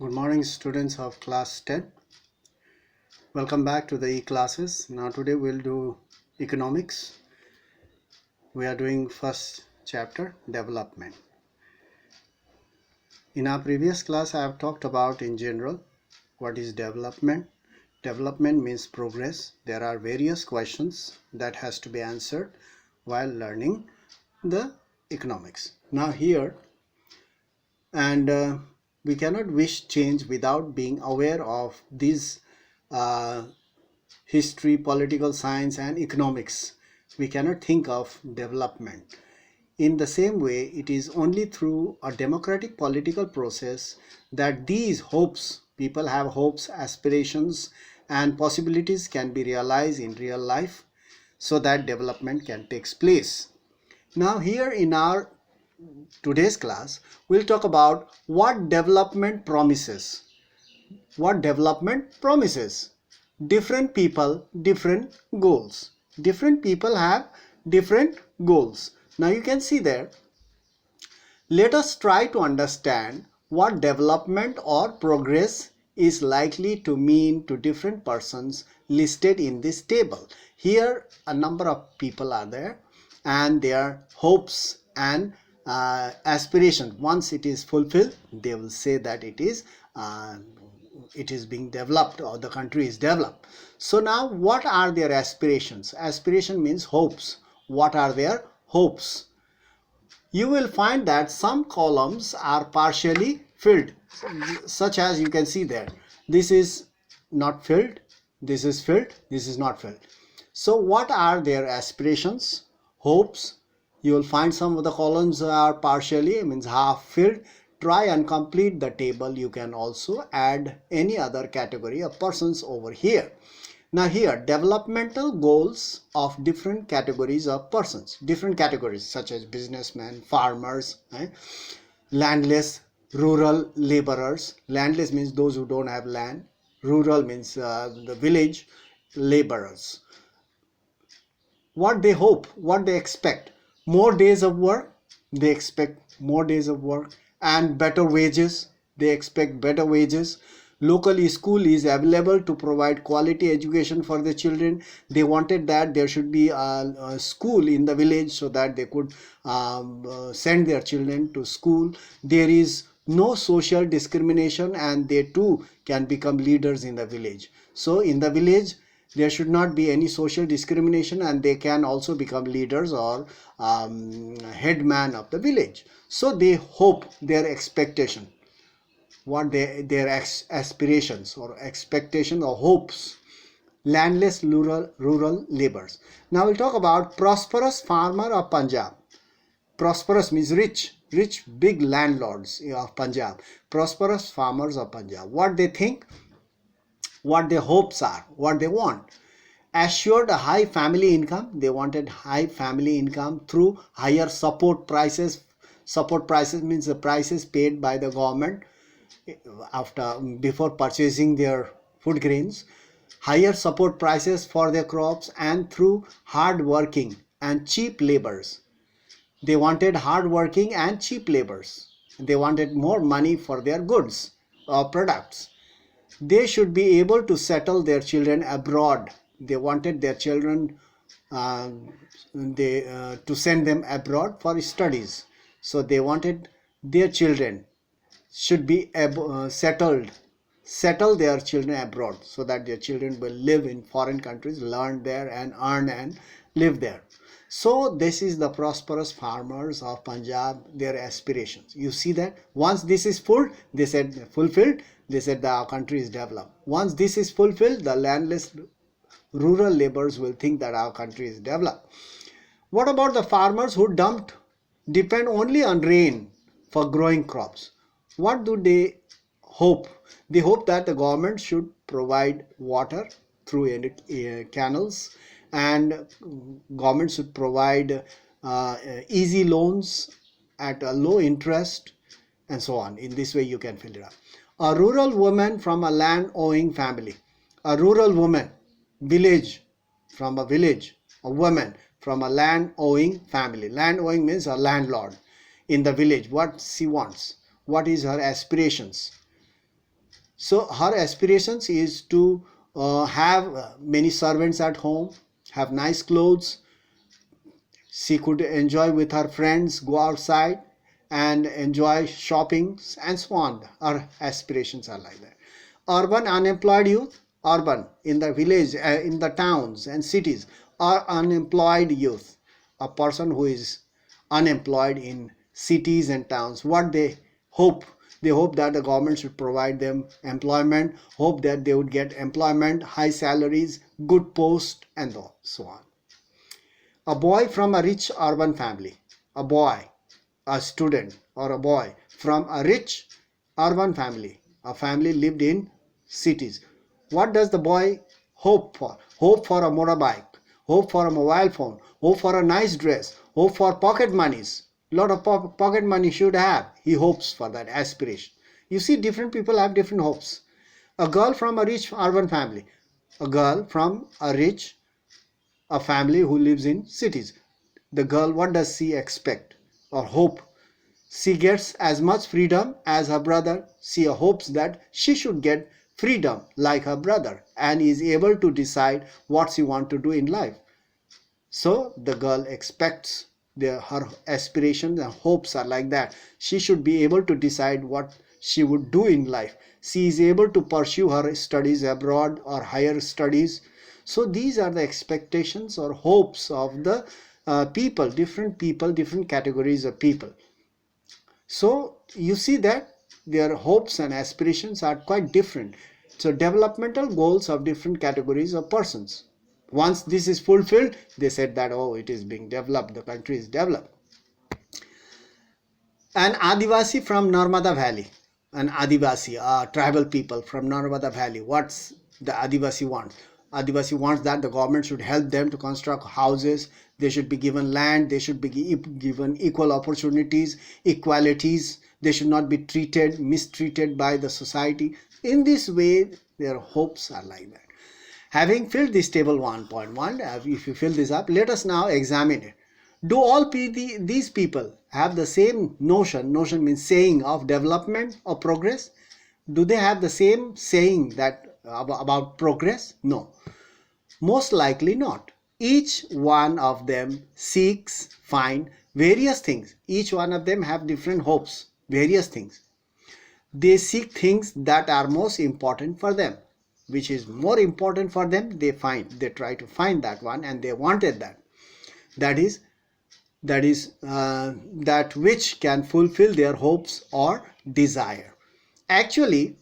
Good morning, students of class 10. Welcome back to the e-classes. Now today we'll do economics. We are doing first chapter, development. In our previous class I have talked about in general what is development. Development means progress. There are various questions that has to be answered while learning the economics. Now here we cannot wish change without being aware of these history, political science and economics. We cannot think of development. In the same way, it is only through a democratic political process that these hopes, people have hopes, aspirations and possibilities can be realized in real life so that development can take place. Now here in our today's class, we'll talk about what development promises. What development promises. Different people, different goals. Different people have different goals. Now you can see there. Let us try to understand what development or progress is likely to mean to different persons listed in this table. Here a number of people are there and their hopes and aspirations. Once it is fulfilled, they will say that it is being developed or the country is developed. So now what are their aspirations? Aspiration means hopes. What are their hopes? You will find that some columns are partially filled, such as you can see there. This is not filled, this is filled, this is not filled. So what are their aspirations, hopes? You will find some of the columns are partially, means half filled. Try and complete the table. You can also add any other category of persons over here. Now here, developmental goals of different categories of persons, different categories such as businessmen, farmers, landless, rural laborers. Landless means those who don't have land. Rural means the village laborers. What they hope, what they expect. More days of work. They expect more days of work. And better wages. They expect better wages. Local school is available to provide quality education for the children. They wanted that there should be a school in the village so that they could send their children to school. There is no social discrimination and they too can become leaders in the village. So in the village there should not be any social discrimination and they can also become leaders or headman of the village. So they hope, their expectation, what their aspirations or expectation or hopes. Landless rural laborers. Now we'll talk about prosperous farmer of Punjab. Prosperous means rich big landlords of Punjab. Prosperous farmers of Punjab. What they think, what their hopes are, what they want. Assured a high family income. They wanted high family income through higher support prices. Support prices means the prices paid by the government before purchasing their food grains. Higher support prices for their crops and through hard working and cheap laborers. They wanted hard working and cheap laborers. They wanted more money for their goods or products. They should be able to settle their children abroad. They wanted their children to send them abroad for studies. So they wanted their children should be settle their children abroad so that their children will live in foreign countries, learn there and earn and live there. So this is the prosperous farmers of Punjab, their aspirations. You see that once this is full, they said fulfilled, they said our country is developed. Once this is fulfilled, the landless rural laborers will think that our country is developed. What about the farmers who depend only on rain for growing crops? What do they hope? They hope that the government should provide water through canals and government should provide easy loans at a low interest and so on. In this way you can fill it up. A rural woman from a land-owning family. A rural woman, from a village, a woman from a land-owning family. Land-owning means a landlord in the village. What she wants, what is her aspirations? So her aspirations is to have many servants at home, have nice clothes. She could enjoy with her friends, go outside and enjoy shopping and so on. Her aspirations are like that. Urban unemployed youth, urban in the village, in the towns and cities, or unemployed youth, a person who is unemployed in cities and towns. What hope they hope that the government should provide them employment, hope that they would get employment, high salaries, good post, and so on. A boy from a rich urban family, a boy, a student or a boy from a rich urban family, a family lived in cities. What does the boy hope for? Hope for a motorbike, hope for a mobile phone, hope for a nice dress, hope for pocket monies. Lot of pocket money should have. He hopes for that aspiration. You see, different people have different hopes. A girl from a rich urban family, a girl from a family who lives in cities. The girl, what does she expect or hope? She gets as much freedom as her brother. She hopes that she should get freedom like her brother and is able to decide what she wants to do in life. So the girl expects, her aspirations and hopes are like that. She should be able to decide what she would do in life. She is able to pursue her studies abroad or higher studies. So these are the expectations or hopes of the people, different categories of people. So you see that their hopes and aspirations are quite different. So developmental goals of different categories of persons. Once this is fulfilled, they said that, oh, it is being developed, the country is developed. An Adivasi from Narmada Valley, an Adivasi, a tribal people from Narmada Valley. What's the Adivasi wants? Adivasi wants that the government should help them to construct houses. They should be given land. They should be given equal opportunities, equalities. They should not be mistreated by the society. In this way, their hopes are like that. Having filled this table 1.1, if you fill this up, let us now examine it. Do all these people have the same notion means saying of development or progress? Do they have the same saying that about progress? No. Most likely not. Each one of them find various things. Each one of them have different hopes, various things. They seek things that are most important for them. Which is more important for them, they try to find that one, and they wanted that. That is that which can fulfill their hopes or desire. Actually,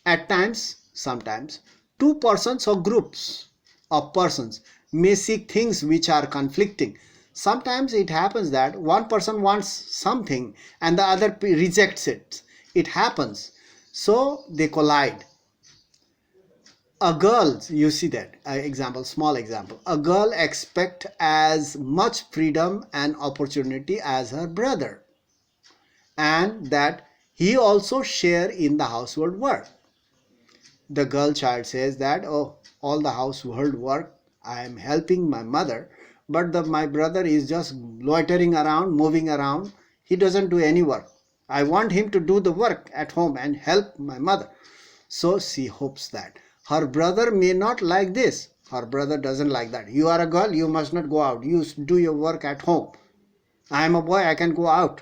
at times, sometimes, two persons or groups of persons may seek things which are conflicting. Sometimes it happens that one person wants something and the other rejects it. It happens. So they collide. A girl, you see that small example, a girl expects as much freedom and opportunity as her brother, and that he also share in the household work. The girl child says that, oh, all the household work I am helping my mother, but my brother is just loitering around, moving around. He doesn't do any work. I want him to do the work at home and help my mother. So she hopes that her brother may not like this. Her brother doesn't like that. You are a girl, you must not go out. You do your work at home. I am a boy, I can go out.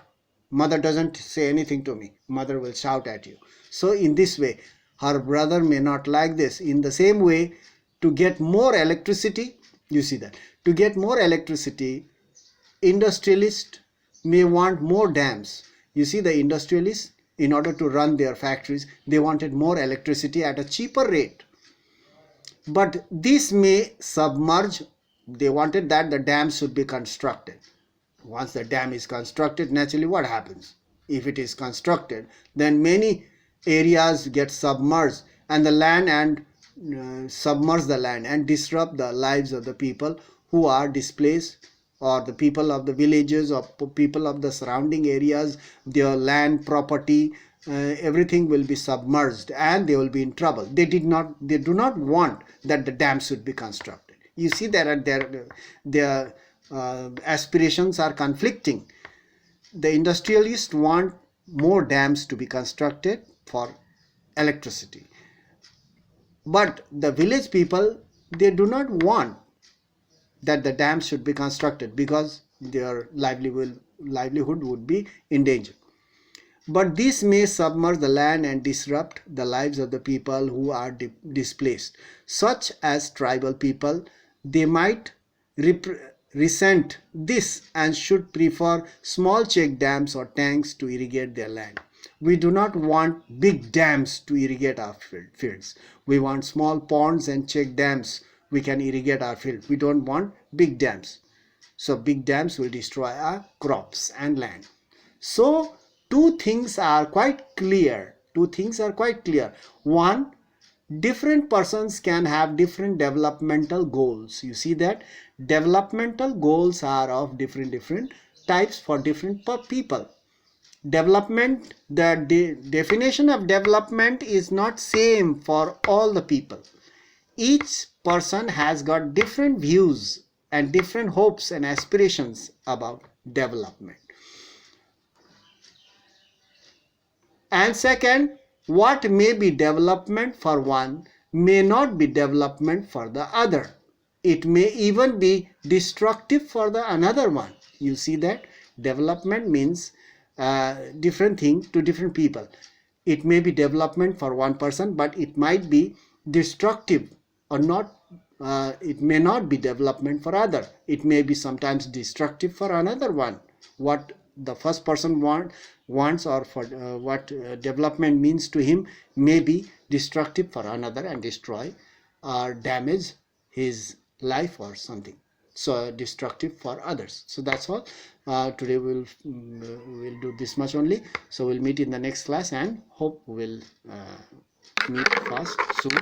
Mother doesn't say anything to me. Mother will shout at you. So in this way, her brother may not like this. In the same way, to get more electricity, you see that. To get more electricity, industrialists may want more dams. You see, the industrialists, in order to run their factories, they wanted more electricity at a cheaper rate. But this may submerge. They wanted that the dam should be constructed. Once the dam is constructed, naturally what happens? If it is constructed, then many areas get submerged and the land submerge the land and disrupt the lives of the people who are displaced, or the people of the villages or people of the surrounding areas. Their land, property, everything will be submerged and they will be in trouble. They do not want that the dam should be constructed. You see that their aspirations are conflicting. The industrialists want more dams to be constructed for electricity. But the village people, they do not want that the dams should be constructed because their livelihood would be in danger. But this may submerge the land and disrupt the lives of the people who are displaced, such as tribal people. They might resent this and should prefer small check dams or tanks to irrigate their land. We do not want big dams to irrigate our fields. We want small ponds and check dams. We can irrigate our field. We don't want big dams. So big dams will destroy our crops and land. So two things are quite clear. One, different persons can have different developmental goals. You see that developmental goals are of different types for different people. Development, the definition of development is not same for all the people. Each person has got different views and different hopes and aspirations about development. And second, what may be development for one may not be development for the other. It may even be destructive for the another one. You see that development means different thing to different people. It may be development for one person, but it might be destructive or not. It may not be development for other. It may be sometimes destructive for another one. What the first person wants or for what development means to him may be destructive for another and destroy or damage his life or something. So destructive for others. So that's all. Today we'll do this much only. So we'll meet in the next class and hope we'll meet fast soon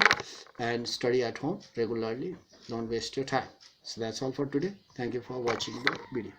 and study at home regularly. Don't waste your time. So that's all for today. Thank you for watching the video.